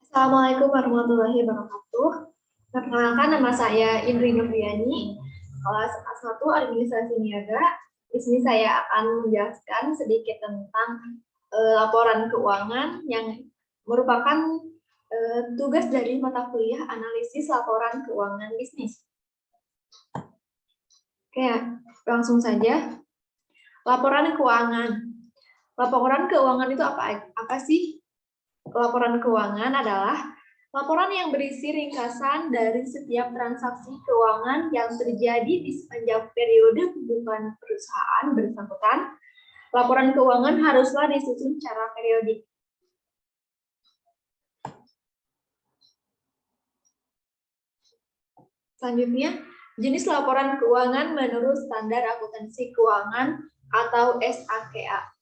Assalamualaikum warahmatullahi wabarakatuh. Perkenalkan, nama saya Indri Nurdiani, kelas A1 Administrasi Niaga. Di sini saya akan menjelaskan sedikit tentang laporan keuangan yang merupakan tugas dari mata kuliah analisis laporan keuangan bisnis. Oke, langsung saja. Laporan keuangan. Laporan keuangan itu apa sih? Laporan keuangan adalah laporan yang berisi ringkasan dari setiap transaksi keuangan yang terjadi di sepanjang periode kehidupan perusahaan bersangkutan. Laporan keuangan haruslah disusun secara periodik. Selanjutnya, jenis laporan keuangan menurut standar akuntansi keuangan atau SAKA.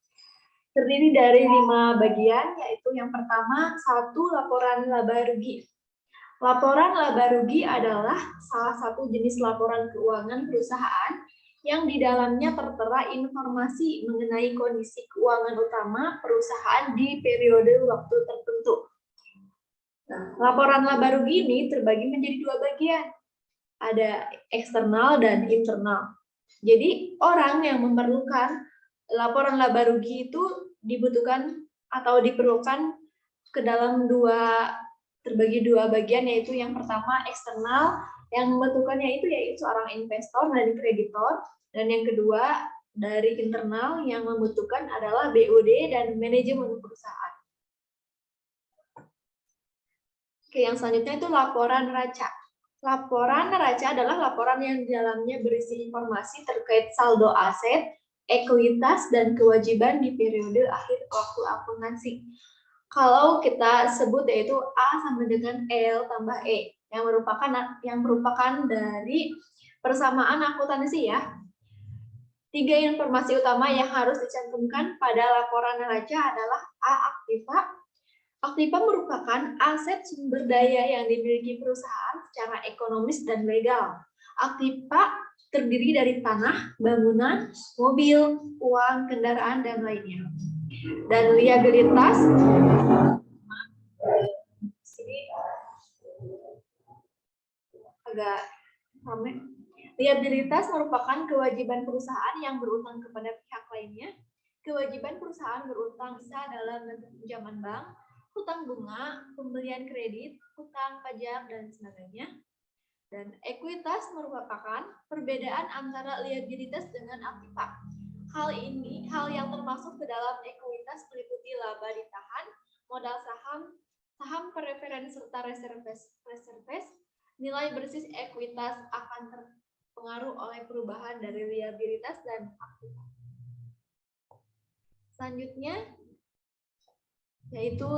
Terdiri dari 5 bagian, yaitu yang pertama, 1. Laporan laba rugi. Laporan laba rugi adalah salah satu jenis laporan keuangan perusahaan yang di dalamnya tertera informasi mengenai kondisi keuangan utama perusahaan di periode waktu tertentu. Nah, laporan laba rugi ini terbagi menjadi 2 bagian. Ada eksternal dan internal. Jadi, orang yang memerlukan laporan laba rugi itu dibutuhkan atau diperlukan ke dalam terbagi 2 bagian, yaitu yang pertama eksternal yang membutuhkannya yaitu orang investor dan kreditor, dan yang kedua dari internal yang membutuhkan adalah BUD dan manajemen perusahaan. Oke, yang selanjutnya itu laporan neraca. Laporan neraca adalah laporan yang di dalamnya berisi informasi terkait saldo aset, ekuitas, dan kewajiban di periode akhir waktu akuntansi. Kalau kita sebut yaitu A sama dengan L tambah E, yang merupakan dari persamaan akuntansi ya. 3 informasi utama yang harus dicantumkan pada laporan neraca adalah A. Aktiva. Aktiva merupakan aset sumber daya yang dimiliki perusahaan secara ekonomis dan legal. Aktiva terdiri dari tanah, bangunan, mobil, uang, kendaraan, dan lainnya. Dan liabilitas agak rame. Liabilitas merupakan kewajiban perusahaan yang berutang kepada pihak lainnya. Kewajiban perusahaan berutang bisa dalam bentuk pinjaman bank, hutang bunga, pembelian kredit, hutang pajak, dan sebagainya. Dan ekuitas merupakan perbedaan antara liabilitas dengan aktiva. Hal yang termasuk ke dalam ekuitas meliputi laba ditahan, modal saham preferensi serta reserves. Nilai bersih ekuitas akan terpengaruh oleh perubahan dari liabilitas dan aktiva. Selanjutnya yaitu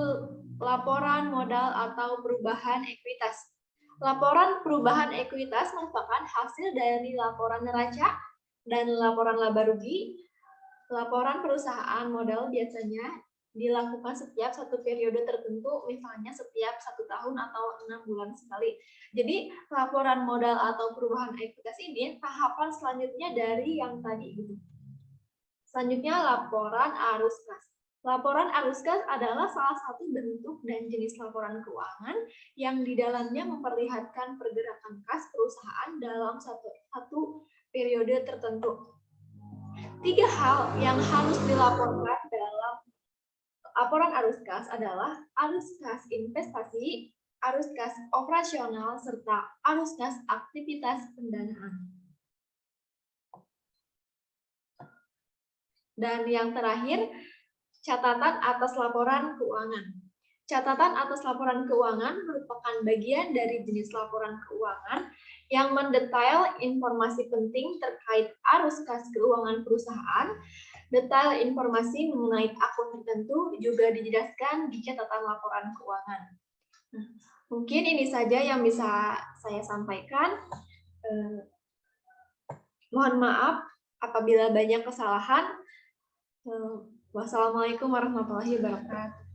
laporan modal atau perubahan ekuitas. Laporan perubahan ekuitas merupakan hasil dari laporan neraca dan laporan laba rugi. Laporan perusahaan modal biasanya dilakukan setiap satu periode tertentu, misalnya setiap 1 tahun atau 6 bulan sekali. Jadi laporan modal atau perubahan ekuitas ini tahapan selanjutnya dari yang tadi gitu. Selanjutnya laporan arus kas. Laporan arus kas adalah salah satu bentuk dan jenis laporan keuangan yang di dalamnya memperlihatkan pergerakan kas perusahaan dalam satu periode tertentu. 3 hal yang harus dilaporkan dalam laporan arus kas adalah arus kas investasi, arus kas operasional, serta arus kas aktivitas pendanaan. Dan yang terakhir, catatan atas laporan keuangan. Catatan atas laporan keuangan merupakan bagian dari jenis laporan keuangan yang mendetail informasi penting terkait arus kas keuangan perusahaan. Detail informasi mengenai akun tertentu juga dijelaskan di catatan laporan keuangan. Nah, mungkin ini saja yang bisa saya sampaikan. Mohon maaf apabila banyak kesalahan. Wassalamualaikum warahmatullahi wabarakatuh.